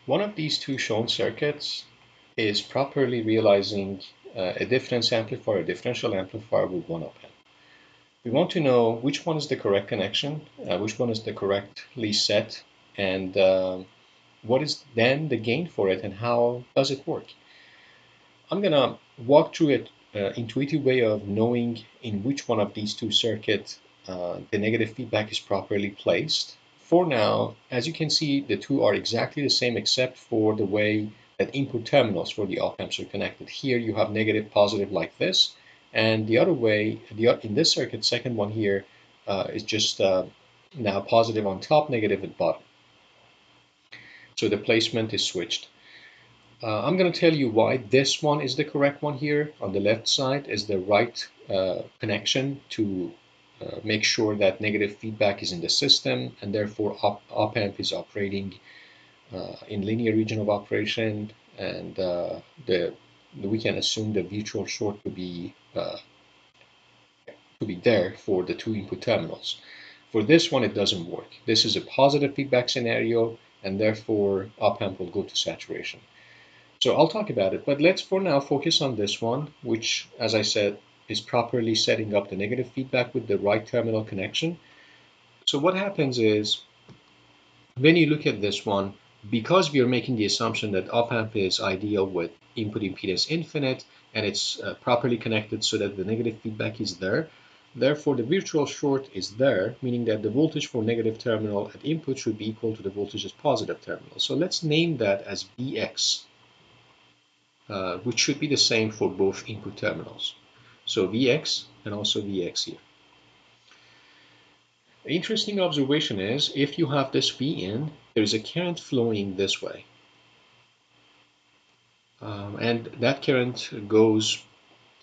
One of these two shown circuits is properly realizing a difference amplifier, a differential amplifier with one op-amp. We want to know which one is the correct connection, which one is the correctly set, and what is then the gain for it and how does it work. I'm going to walk through an intuitive way of knowing in which one of these two circuits the negative feedback is properly placed. For now, as you can see, the two are exactly the same except for the way that input terminals for the op-amps are connected. Here you have negative, positive like this, and the other way, in this circuit, second one here is just now positive on top, negative at bottom. So the placement is switched. I'm going to tell you why this one is the correct one here. On the left side is the right connection to make sure that negative feedback is in the system, and therefore op-amp is operating in linear region of operation, and we can assume the virtual short to be there for the two input terminals. For this one, it doesn't work. This is a positive feedback scenario, and therefore op-amp will go to saturation. So I'll talk about it, but let's for now focus on this one, which, as I said, is properly setting up the negative feedback with the right terminal connection. So what happens is, when you look at this one, because we are making the assumption that op-amp is ideal with input impedance infinite, and it's properly connected so that the negative feedback is there, therefore the virtual short is there, meaning that the voltage for negative terminal at input should be equal to the voltage at positive terminal. So let's name that as Vx. Which should be the same for both input terminals. So Vx and also Vx here. The interesting observation is if you have this Vin, there's a current flowing this way. And that current goes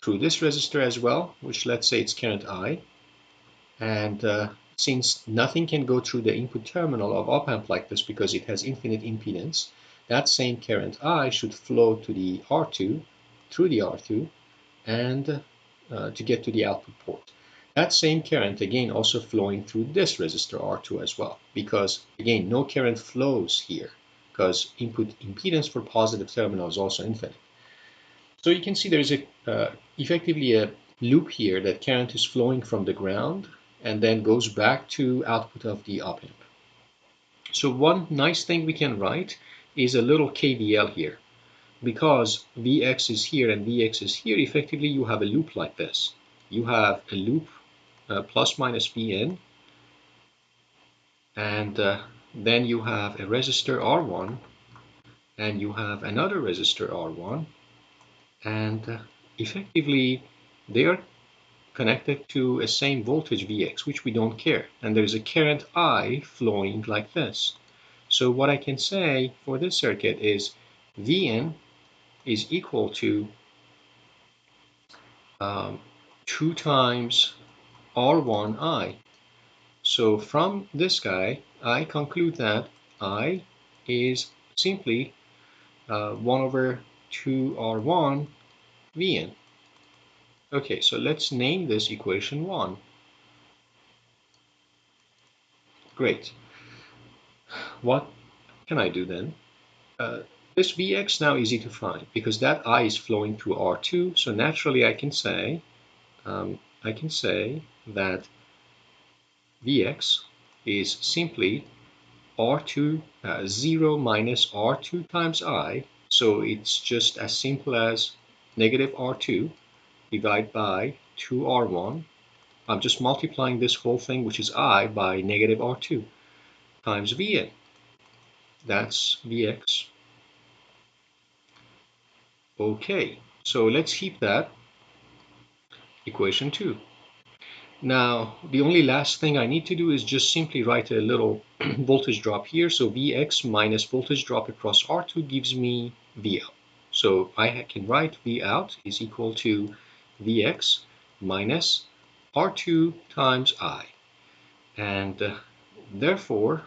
through this resistor as well, which let's say it's current I. And since nothing can go through the input terminal of op-amp like this because it has infinite impedance, that same current I should flow to the R2, through the R2, and to get to the output port. That same current again also flowing through this resistor R2 as well, because again no current flows here because input impedance for positive terminal is also infinite. So you can see there's effectively a loop here that current is flowing from the ground and then goes back to output of the op-amp. So one nice thing we can write is a little KVL here. Because Vx is here and Vx is here, effectively you have a loop like this. You have a loop plus minus Vn, and then you have a resistor R1, and you have another resistor R1, and effectively they are connected to a same voltage Vx, which we don't care. And there's a current I flowing like this. So what I can say for this circuit is Vn is equal to 2 times R1I. So from this guy, I conclude that I is simply 1 over 2R1 Vn. Okay, so let's name this equation 1. Great. What can I do then? This Vx now easy to find because that I is flowing through R2. So naturally I can say that Vx is simply R2 0 minus R2 times I. So it's just as simple as negative R2 divided by 2R1. I'm just multiplying this whole thing, which is I, by negative R2 times Vn. That's Vx. Okay, so let's keep that equation 2. Now, the only last thing I need to do is just simply write a little voltage drop here. So Vx minus voltage drop across R2 gives me Vout. So I can write Vout is equal to Vx minus R2 times I. And therefore,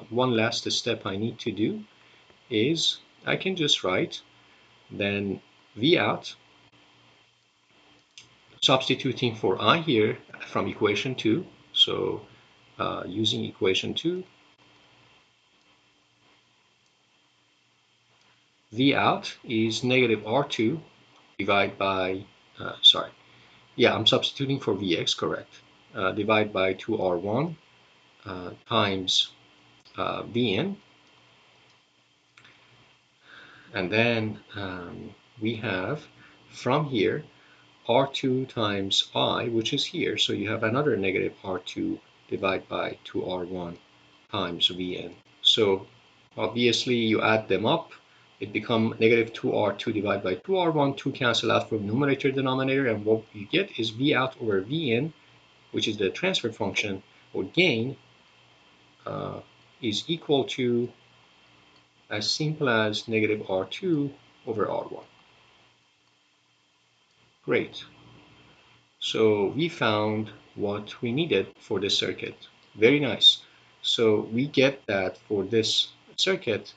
one last step I need to do is I can just write then Vout, substituting for I here from equation 2. So using equation 2, V out is negative R2 divided by, sorry, yeah, I'm substituting for Vx, correct. Divided by 2R1 times Vn, and then we have from here R2 times I, which is here, so you have another negative R2 divided by 2R1 times Vn. So obviously you add them up, it becomes negative 2R2 divided by 2R1, 2 cancel out from numerator denominator, and what you get is V out over Vn, which is the transfer function or gain, uh, is equal to as simple as negative R2 over R1. Great. So we found what we needed for this circuit. Very nice. So we get that for this circuit,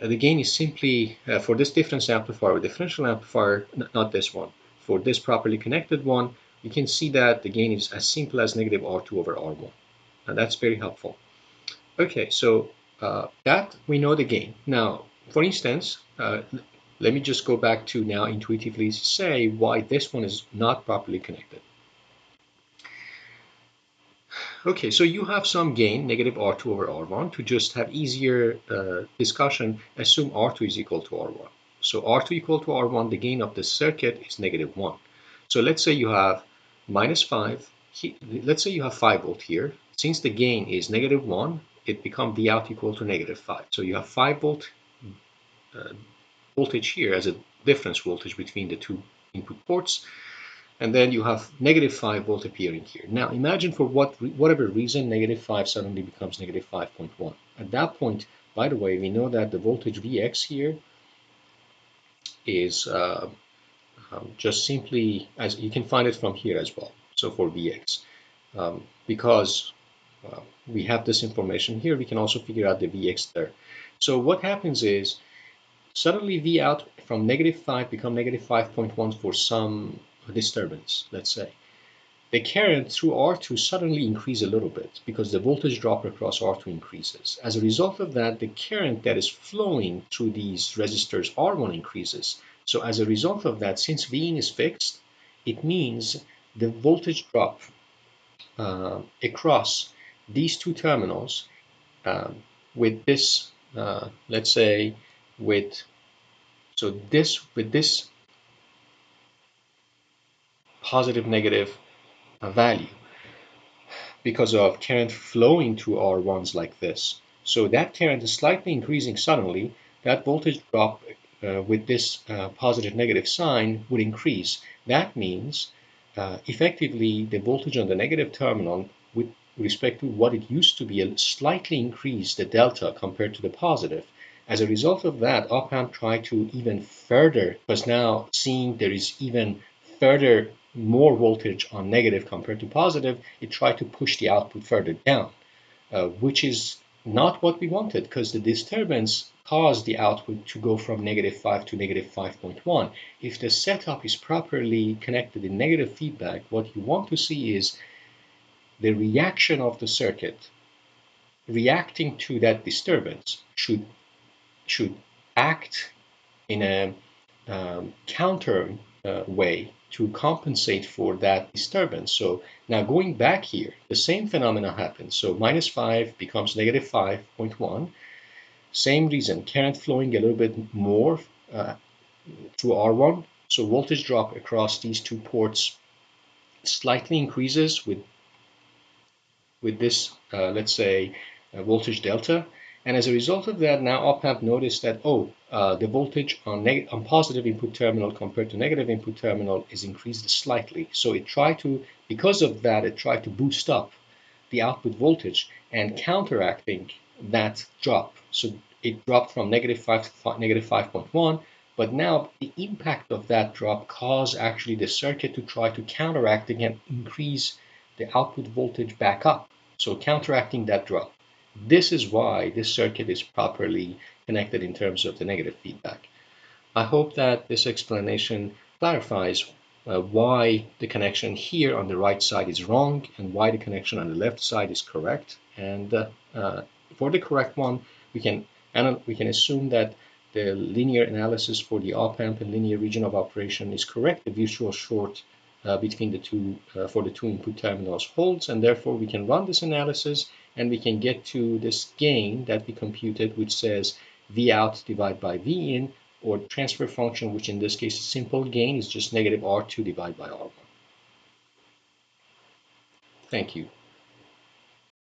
the gain is simply, for this difference amplifier or differential amplifier, not this one, for this properly connected one, you can see that the gain is as simple as negative R2 over R1. And that's very helpful. Okay, so that we know the gain. Now, for instance, let me just go back to now intuitively say why this one is not properly connected. Okay, so you have some gain, negative R2 over R1. To just have easier discussion, assume R2 is equal to R1. So R2 equal to R1, the gain of the circuit is negative 1. So let's say you have minus 5. Let's say you have 5 volt here. Since the gain is negative 1, it becomes V out equal to negative 5. So you have 5 volt voltage here as a difference voltage between the two input ports. And then you have negative 5 volt appearing here. Now imagine for whatever reason negative 5 suddenly becomes negative 5.1. At that point, by the way, we know that the voltage Vx here is just simply, as you can find it from here as well. So for Vx, because we have this information here, we can also figure out the Vx there. So what happens is suddenly V out from negative 5 become negative 5.1 for some disturbance, let's say. The current through R2 suddenly increase a little bit because the voltage drop across R2 increases. As a result of that, the current that is flowing through these resistors R1 increases. So as a result of that, since Vin is fixed, it means the voltage drop across these two terminals with this, let's say, with this positive negative value because of current flowing through R1s like this. So that current is slightly increasing suddenly. That voltage drop with this positive negative sign would increase. That means effectively the voltage on the negative terminal with respect to what it used to be slightly increased the delta compared to the positive. As a result of that, op-amp tried to even further, because now seeing there is even further more voltage on negative compared to positive, it tried to push the output further down, which is not what we wanted because the disturbance caused the output to go from negative 5 to negative 5.1. If the setup is properly connected in negative feedback, what you want to see is the reaction of the circuit reacting to that disturbance should act in a counter way to compensate for that disturbance. So now going back here, the same phenomena happens. So minus 5 becomes negative 5.1. Same reason, current flowing a little bit more through R1. So voltage drop across these two ports slightly increases with this, let's say, voltage delta. And as a result of that, now op-amp noticed that, the voltage on positive input terminal compared to negative input terminal is increased slightly. So it tried to, because of that, it tried to boost up the output voltage and counteracting that drop. So it dropped from negative 5 to negative 5.1, but now the impact of that drop caused actually the circuit to try to counteract and increase the output voltage back up. So counteracting that drop. This is why this circuit is properly connected in terms of the negative feedback. I hope that this explanation clarifies why the connection here on the right side is wrong and why the connection on the left side is correct. And for the correct one, we can assume that the linear analysis for the op-amp and linear region of operation is correct, the virtual short between the two for the two input terminals holds, and therefore we can run this analysis and we can get to this gain that we computed, which says V out divided by V in, or transfer function, which in this case is simple gain, is just negative R2 divided by R1. Thank you.